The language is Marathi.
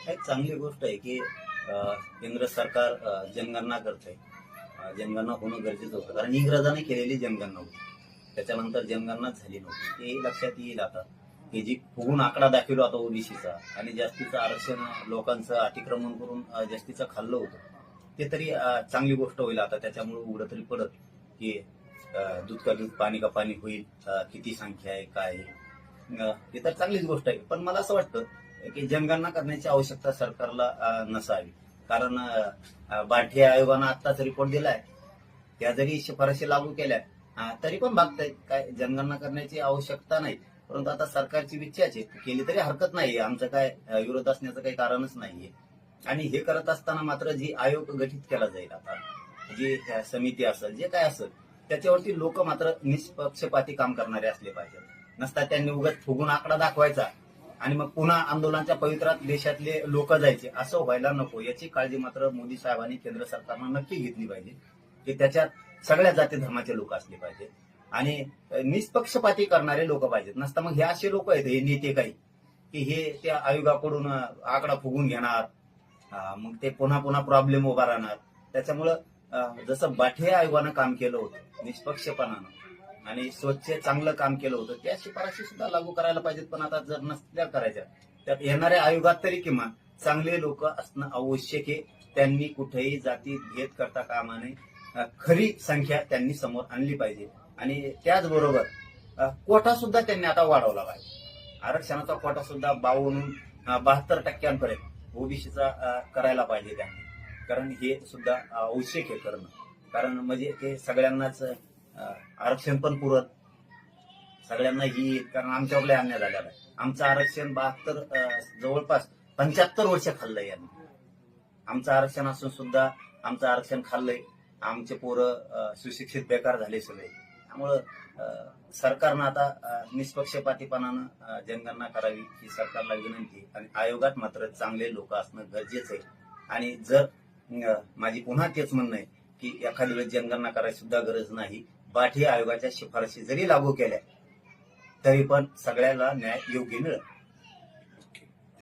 एक चांगली गोष्ट आहे की केंद्र सरकार जनगणना करते. जनगणना होणं गरजेचं होतं, कारण इंग्रजांनी केलेली जनगणना होती. त्याच्यानंतर जनगणना झाली नव्हती. हे लक्षात येईल आता की जी फुगून आकडा दाखवला होता ओबीसीचा आणि जास्तीचं आरक्षण लोकांचं अतिक्रमण करून जास्तीचं खाल्लं होतं, ते तरी चांगली गोष्ट होईल. आता त्याच्यामुळे उघडं तरी पडत की दूध का दूध पाणी का पाणी होईल. किती संख्या आहे काय आहे, हे तर चांगलीच गोष्ट आहे. पण मला असं वाटतं की जनगणना करण्याची आवश्यकता सरकारला नसावी. कारण बाठी आयोगानं आत्ताच रिपोर्ट दिलाय. त्या जरी शिफारशी लागू केल्या तरी पण भागतायत. काय जनगणना करण्याची आवश्यकता नाही. परंतु आता सरकारची इच्छाच आहे, केली तरी हरकत नाही. आमचं काय विरोध असण्याचं काही कारणच नाहीये. आणि हे करत असताना मात्र जी आयोग गठीत केला जाईल, आता जी समिती असेल जे काय असेल, त्याच्यावरती लोक मात्र निष्पक्षपाती काम करणारे असले पाहिजे. नसता त्यांनी उगाच फुगून आकडा दाखवायचा आणि मग पुन्हा आंदोलनाच्या पवित्रात देशातले लोक जायचे, असं व्हायला नको. याची काळजी मात्र मोदी साहेबांनी केंद्र सरकारनं नक्की घेतली पाहिजे की त्याच्यात सगळ्या जाती धर्माचे लोक असले पाहिजे आणि निष्पक्षपाती करणारे लोक पाहिजेत. नसता मग हे असे लोक आहेत, हे नेते काही, की हे त्या आयोगाकडून आकडा फुगून घेणार, मग ते पुन्हा पुन्हा प्रॉब्लेम उभा राहणार. त्याच्यामुळं जसं बाठे आयोगानं काम केलं होतं निष्पक्षपणानं आणि स्वच्छ चांगलं काम केलं होतं, त्या शिफारशी सुद्धा लागू करायला पाहिजेत. पण आता जर नसल्या करायच्या, तर येणाऱ्या आयोगात तरी किमान चांगले लोक असणं आवश्यक आहे. त्यांनी कुठेही जाती भेद करता कामा नये. खरी संख्या त्यांनी समोर आणली पाहिजे. आणि त्याचबरोबर कोटा सुद्धा त्यांनी आता वाढवला पाहिजे. आरक्षणाचा कोटा सुद्धा 72% ओबीसीचा करायला पाहिजे त्यांनी. कारण हे सुद्धा आवश्यक आहे करणं. कारण म्हणजे ते सगळ्यांनाच आरक्षण पण पुरत सगळ्यांना ही, कारण आमच्यावर अन्याय झालेला आहे. आमचं आरक्षण 72 जवळपास 75 वर्ष खाल्लंय यांनी. आमचं आरक्षण असून सुद्धा आमचं आरक्षण खाल्लंय. आमचे पोरं सुशिक्षित बेकार झाले सगळे. त्यामुळं सरकारनं आता निष्पक्षपातीपणानं जनगणना करावी ही सरकारला विनंती. आणि आयोगात मात्र चांगले लोक असणं गरजेचं आहे. आणि जर माझी पुन्हा तेच म्हणणं आहे की एखाद्या वेळेस जनगणना करायची सुद्धा गरज नाही. बाठी आयोगाच्या शिफारशी जरी लागू केल्या तरी पण सगळ्याला न्याय योग्य मिळेल.